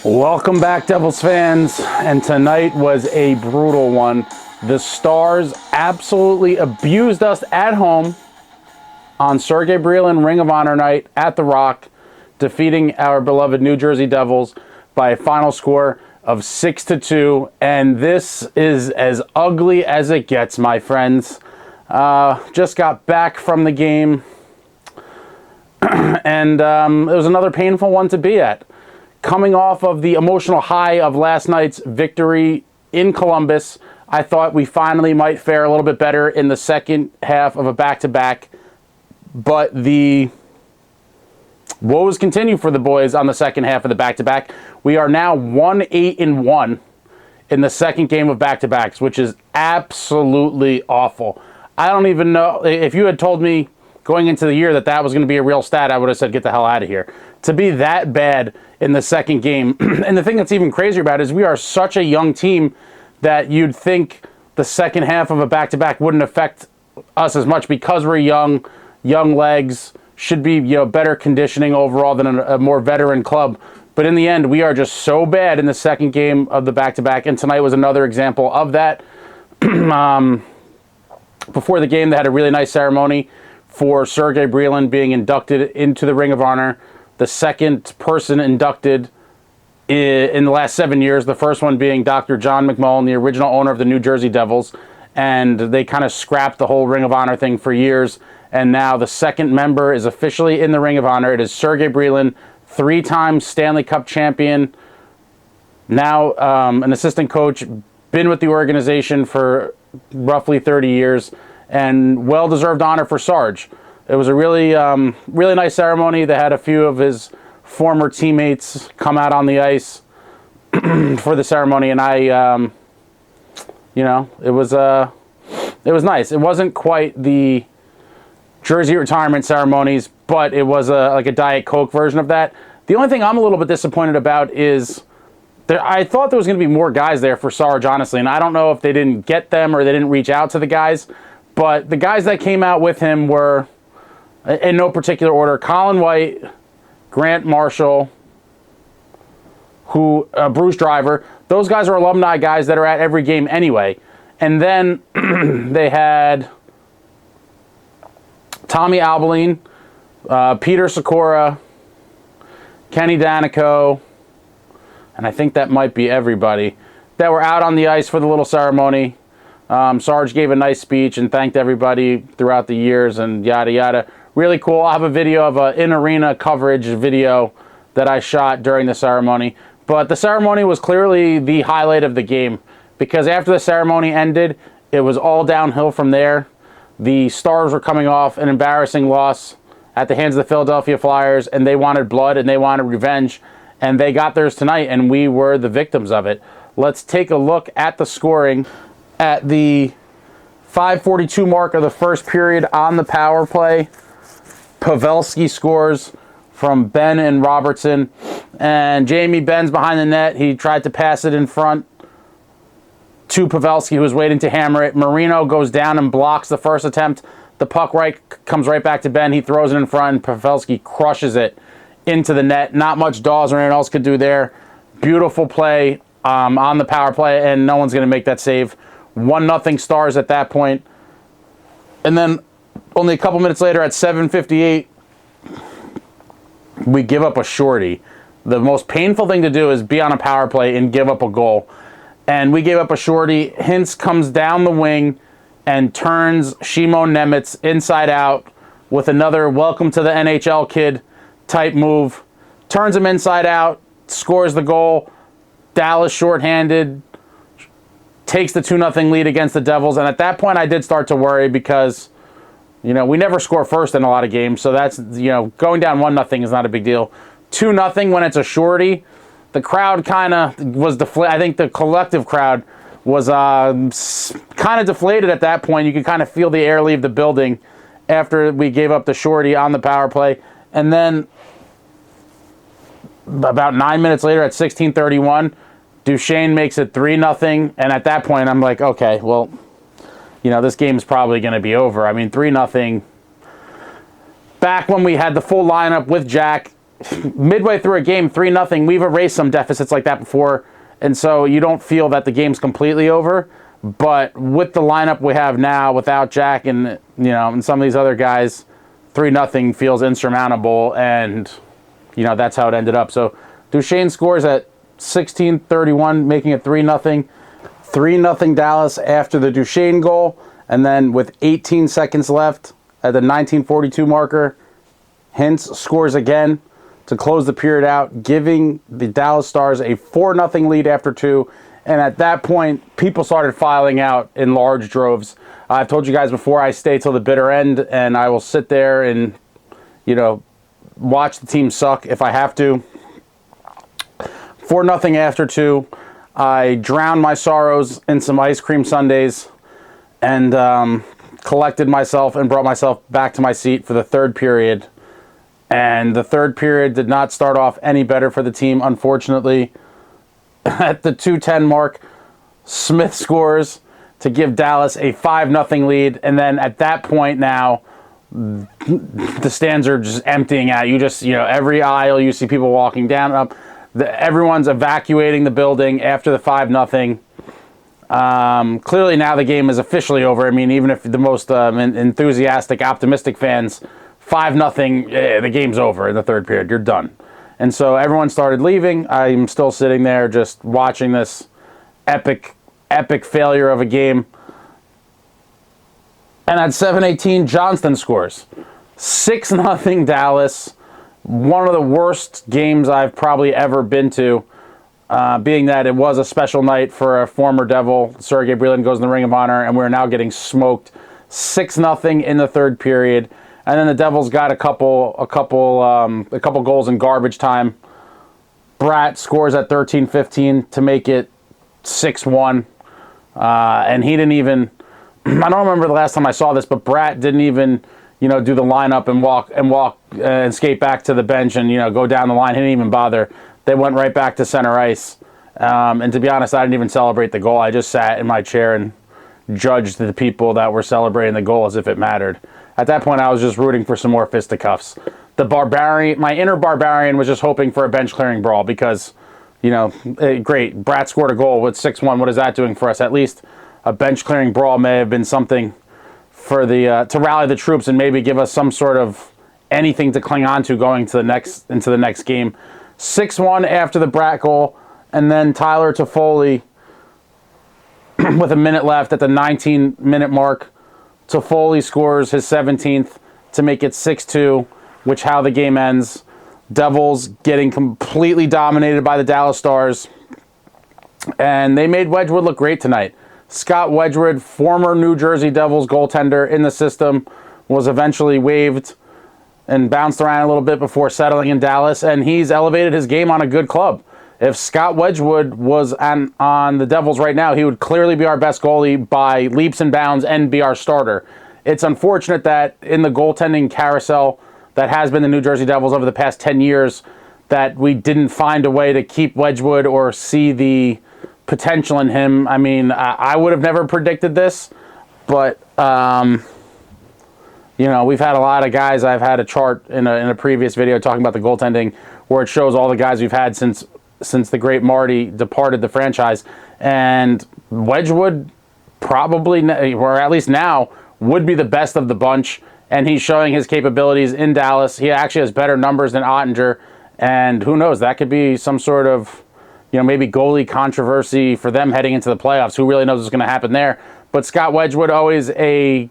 Welcome back, Devils fans, and tonight was a brutal one. The Stars absolutely abused us at home on Sergei Brylin Ring of Honor night at the Rock, defeating our beloved New Jersey Devils by a final score of 6-2, and this is as ugly as it gets, my friends. Just got back from the game, and it was another painful one to be at. Coming off of the emotional high of last night's victory in Columbus, I thought we finally might fare a little bit better in the second half of a back-to-back. But the woes continue for the boys on the second half of the back-to-back. We are now 1-8-1 in the second game of back-to-backs, which is absolutely awful. I don't even know. If you had told me going into the year that that was going to be a real stat, I would have said, get the hell out of here. To be that bad in the second game. And the thing that's even crazier about it is we are such a young team that you'd think the second half of a back-to-back wouldn't affect us as much because we're young legs, should be better conditioning overall than a more veteran club. But in the end, we are just so bad in the second game of the back-to-back, and tonight was another example of that. Before the game, they had a really nice ceremony for Sergei Brylin being inducted into the Ring of Honor. The second person inducted in the last 7 years, the first one being Dr. John McMullen, the original owner of the New Jersey Devils, and they kind of scrapped the whole Ring of Honor thing for years, and now the second member is officially in the Ring of Honor. It is Sergei Brylin, three-time Stanley Cup champion, now an assistant coach, been with the organization for roughly 30 years, and well-deserved honor for Sarge. It was a really nice ceremony. They had a few of his former teammates come out on the ice for the ceremony, and it was nice. It wasn't quite the jersey retirement ceremonies, but it was like a Diet Coke version of that. The only thing I'm a little bit disappointed about is I thought there was going to be more guys there for Sarge, honestly, and I don't know if they didn't get them or they didn't reach out to the guys, but the guys that came out with him were, in no particular order, Colin White, Grant Marshall, Bruce Driver. Those guys are alumni guys that are at every game anyway. And then they had Tommy Albaline, Peter Sikora, Kenny Danico, and I think that might be everybody that were out on the ice for the little ceremony. Sarge gave a nice speech and thanked everybody throughout the years and yada yada. Really cool. I'll have a video of an in-arena coverage video that I shot during the ceremony. But the ceremony was clearly the highlight of the game because after the ceremony ended, it was all downhill from there. The Stars were coming off an embarrassing loss at the hands of the Philadelphia Flyers, and they wanted blood and they wanted revenge, and they got theirs tonight, and we were the victims of it. Let's take a look at the scoring at the 5:42 mark of the first period on the power play. Pavelski scores from Ben and Robertson, and Jamie Ben's behind the net. He tried to pass it in front to Pavelski, who was waiting to hammer it. Marino goes down and blocks the first attempt. The puck comes right back to Ben. He throws it in front, and Pavelski crushes it into the net. Not much Dawes or anyone else could do there. Beautiful play on the power play, and no one's going to make that save. 1-0 Stars at that point. And then only a couple minutes later at 7:58, we give up a shorty. The most painful thing to do is be on a power play and give up a goal. And we gave up a shorty. Hintz comes down the wing and turns Shimon Nemitz inside out with another welcome to the NHL kid type move. Turns him inside out, scores the goal. Dallas shorthanded, takes the 2-0 lead against the Devils. And at that point, I did start to worry because we never score first in a lot of games, so that's, going down 1-0 is not a big deal. 2-0 when it's a shorty, the crowd kind of was deflated. I think the collective crowd was kind of deflated at that point. You could kind of feel the air leave the building after we gave up the shorty on the power play. And then about 9 minutes later at 16:31, Duchesne makes it 3-0, and at that point I'm like, okay, well, this game's probably going to be over. I mean, 3-0. Back when we had the full lineup with Jack, midway through a game, 3-0, we've erased some deficits like that before, and so you don't feel that the game's completely over. But with the lineup we have now, without Jack and and some of these other guys, 3-0 feels insurmountable, and that's how it ended up. So Duchesne scores at 16:31, making it 3-0. 3-0 Dallas after the Duchesne goal, and then with 18 seconds left at the 1942 marker, Hintz scores again to close the period out, giving the Dallas Stars a 4-0 lead after 2. And at that point, people started filing out in large droves. I've told you guys before, I stay till the bitter end, and I will sit there and, watch the team suck if I have to. 4-0 after 2. I drowned my sorrows in some ice cream sundaes and collected myself and brought myself back to my seat for the third period. And the third period did not start off any better for the team, unfortunately. At the 2:10 mark, Smith scores to give Dallas a 5-0 lead. And then at that point now, the stands are just emptying out. You just, every aisle, you see people walking down and up. Everyone's evacuating the building after the 5-0. Clearly now the game is officially over. I mean, even if the most enthusiastic, optimistic fans, 5-0, the game's over in the third period. You're done. And so everyone started leaving. I'm still sitting there just watching this epic failure of a game. And at 7:18, Johnston scores. 6-0 Dallas. One of the worst games I've probably ever been to, being that it was a special night for a former Devil. Sergei Brylin goes in the Ring of Honor, and we're now getting smoked. 6-0 in the third period. And then the Devils got a couple goals in garbage time. Bratt scores at 13:15 to make it 6-1. And he didn't even, I don't remember the last time I saw this, but Bratt didn't even, do the lineup and walk and skate back to the bench and, go down the line. He didn't even bother. They went right back to center ice. And to be honest, I didn't even celebrate the goal. I just sat in my chair and judged the people that were celebrating the goal as if it mattered. At that point, I was just rooting for some more fisticuffs. My inner barbarian was just hoping for a bench-clearing brawl because, great, Bratt scored a goal with 6-1. What is that doing for us? At least a bench-clearing brawl may have been something for to rally the troops and maybe give us some sort of anything to cling on to going into the next game. 6-1 after the Bratt goal, and then Tyler Toffoli with a minute left at the 19-minute mark. Toffoli scores his 17th to make it 6-2, which how the game ends. Devils getting completely dominated by the Dallas Stars. And they made Wedgewood look great tonight. Scott Wedgewood, former New Jersey Devils goaltender in the system, was eventually waived and bounced around a little bit before settling in Dallas, and he's elevated his game on a good club. If Scott Wedgewood was on the Devils right now, he would clearly be our best goalie by leaps and bounds and be our starter. It's unfortunate that in the goaltending carousel that has been the New Jersey Devils over the past 10 years, that we didn't find a way to keep Wedgewood or see the potential in him. I mean, I would have never predicted this, but we've had a lot of guys. I've had a chart in a previous video talking about the goaltending where it shows all the guys we've had since the great Marty departed the franchise. And Wedgewood probably, or at least now, would be the best of the bunch. And he's showing his capabilities in Dallas. He actually has better numbers than Ottinger. And who knows, that could be some sort of, maybe goalie controversy for them heading into the playoffs. Who really knows what's going to happen there? But Scott Wedgewood, always a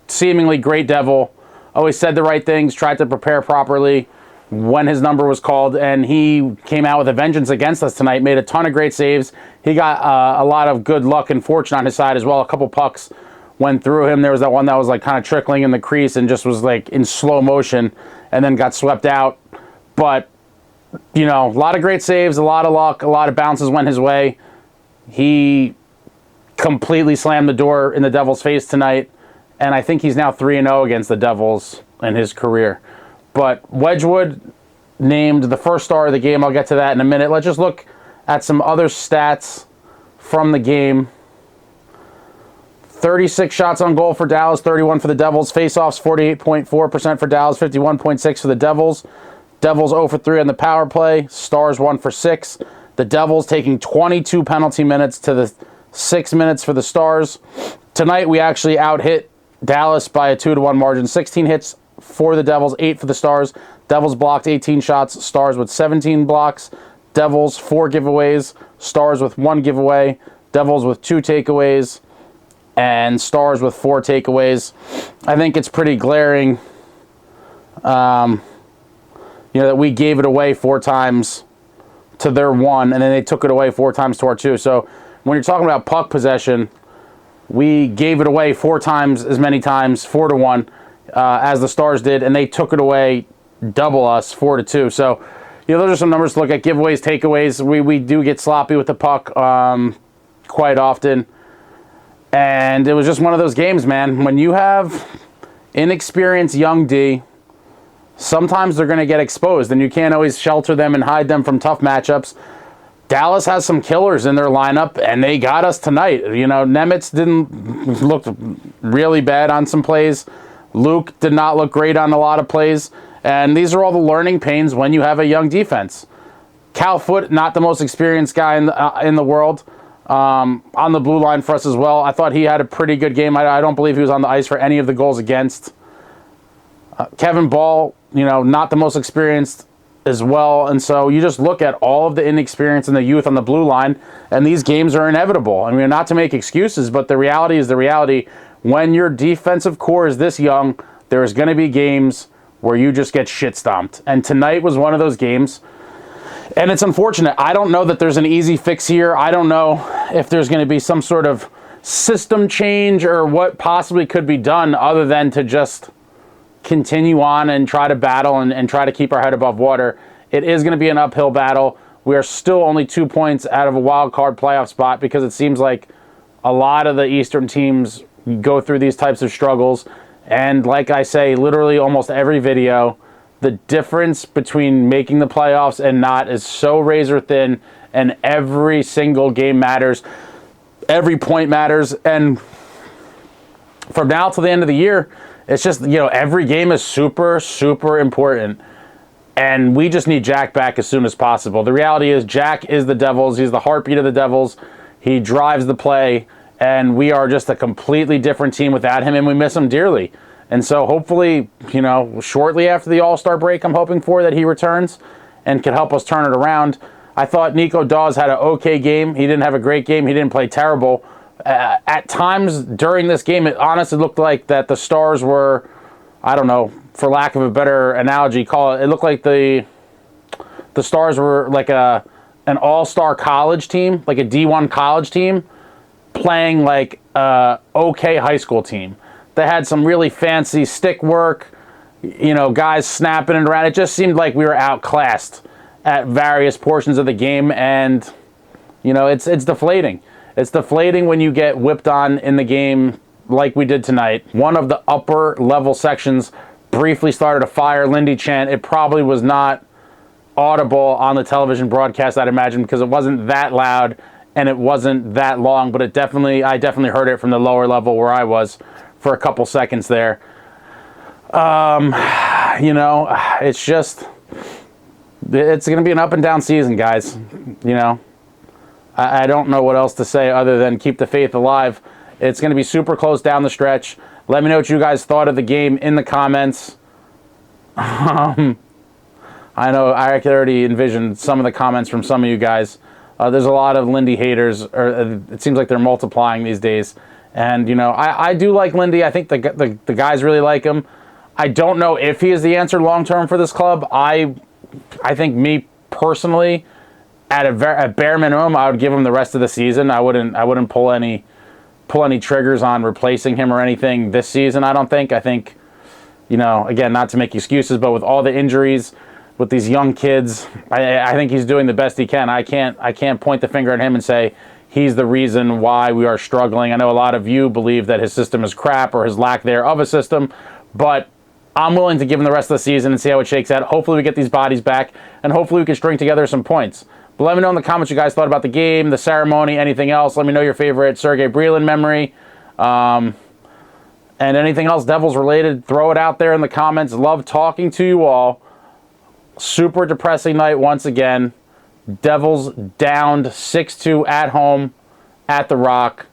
seemingly great Devil, always said the right things, tried to prepare properly when his number was called, and he came out with a vengeance against us tonight, made a ton of great saves. He got a lot of good luck and fortune on his side as well. A couple pucks went through him. There was that one that was like kind of trickling in the crease and just was like in slow motion and then got swept out. But, a lot of great saves, a lot of luck, a lot of bounces went his way. He completely slammed the door in the Devils' face tonight, and I think he's now 3-0 against the Devils in his career. But Wedgewood named the first star of the game. I'll get to that in a minute. Let's just look at some other stats from the game. 36 shots on goal for Dallas, 31 for the Devils. Face-offs, 48.4% for Dallas, 51.6% for the Devils. Devils 0 for 3 on the power play. Stars 1 for 6. The Devils taking 22 penalty minutes to the 6 minutes for the Stars. Tonight we actually out-hit Dallas by a 2-1 margin. 16 hits for the Devils, 8 for the Stars. Devils blocked 18 shots, Stars with 17 blocks. Devils 4 giveaways, Stars with 1 giveaway. Devils with 2 takeaways, and Stars with 4 takeaways. I think it's pretty glaring, that we gave it away 4 times to their 1, and then they took it away 4 times to our 2. So when you're talking about puck possession, we gave it away 4 times as many times, 4-1, as the Stars did, and they took it away double us, 4-2. So, those are some numbers to look at. Giveaways, takeaways. We do get sloppy with the puck quite often. And it was just one of those games, man. When you have inexperienced young D, sometimes they're going to get exposed, and you can't always shelter them and hide them from tough matchups. Dallas has some killers in their lineup, and they got us tonight. Nemitz didn't look really bad on some plays. Luke did not look great on a lot of plays. And these are all the learning pains when you have a young defense. Cal Foote, not the most experienced guy in the world, on the blue line for us as well. I thought he had a pretty good game. I don't believe he was on the ice for any of the goals against. Kevin Ball, not the most experienced as well. And so you just look at all of the inexperience and the youth on the blue line, and these games are inevitable. I mean, not to make excuses, but the reality is the reality. When your defensive core is this young, there's going to be games where you just get shit stomped. And tonight was one of those games. And it's unfortunate. I don't know that there's an easy fix here. I don't know if there's going to be some sort of system change or what possibly could be done other than to just continue on and try to battle and try to keep our head above water. It is going to be an uphill battle. We are still only 2 points out of a wild card playoff spot because it seems like a lot of the Eastern teams go through these types of struggles. And like I say, literally almost every video, the difference between making the playoffs and not is so razor thin, and every single game matters. Every point matters. And from now till the end of the year, it's just, every game is super, super important. And we just need Jack back as soon as possible. The reality is Jack is the Devils. He's the heartbeat of the Devils. He drives the play. And we are just a completely different team without him, and we miss him dearly. And so hopefully, shortly after the All-Star break, I'm hoping for that he returns and can help us turn it around. I thought Nico Dawes had an okay game. He didn't have a great game. He didn't play terrible. At times during this game, it honestly looked like that the Stars were, I don't know, for lack of a better analogy, it looked like the Stars were like an all-star college team, like a D1 college team, playing like a okay high school team. They had some really fancy stick work, guys snapping it around. It just seemed like we were outclassed at various portions of the game, and it's deflating. It's deflating when you get whipped on in the game like we did tonight. One of the upper level sections briefly started a fire Lindy chant. It probably was not audible on the television broadcast, I'd imagine, because it wasn't that loud and it wasn't that long, but I definitely heard it from the lower level where I was for a couple seconds there. It's going to be an up and down season, guys. I don't know what else to say other than keep the faith alive. It's going to be super close down the stretch. Let me know what you guys thought of the game in the comments. I know I could already envision some of the comments from some of you guys. There's a lot of Lindy haters, or it seems like they're multiplying these days. And, I do like Lindy. I think the guys really like him. I don't know if he is the answer long-term for this club. I think me personally, at a bare minimum, I would give him the rest of the season. I wouldn't pull any triggers on replacing him or anything this season, I don't think. I think, again, not to make excuses, but with all the injuries, with these young kids, I think he's doing the best he can. I can't point the finger at him and say he's the reason why we are struggling. I know a lot of you believe that his system is crap or his lack there of a system, but I'm willing to give him the rest of the season and see how it shakes out. Hopefully we get these bodies back, and hopefully we can string together some points. But let me know in the comments what you guys thought about the game, the ceremony, anything else. Let me know your favorite Sergei Brylin memory. And anything else Devils related, throw it out there in the comments. Love talking to you all. Super depressing night once again. Devils downed 6-2 at home at the Rock.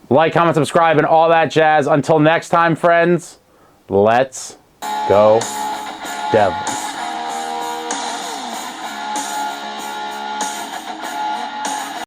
Like, comment, subscribe, and all that jazz. Until next time, friends, let's go Devils.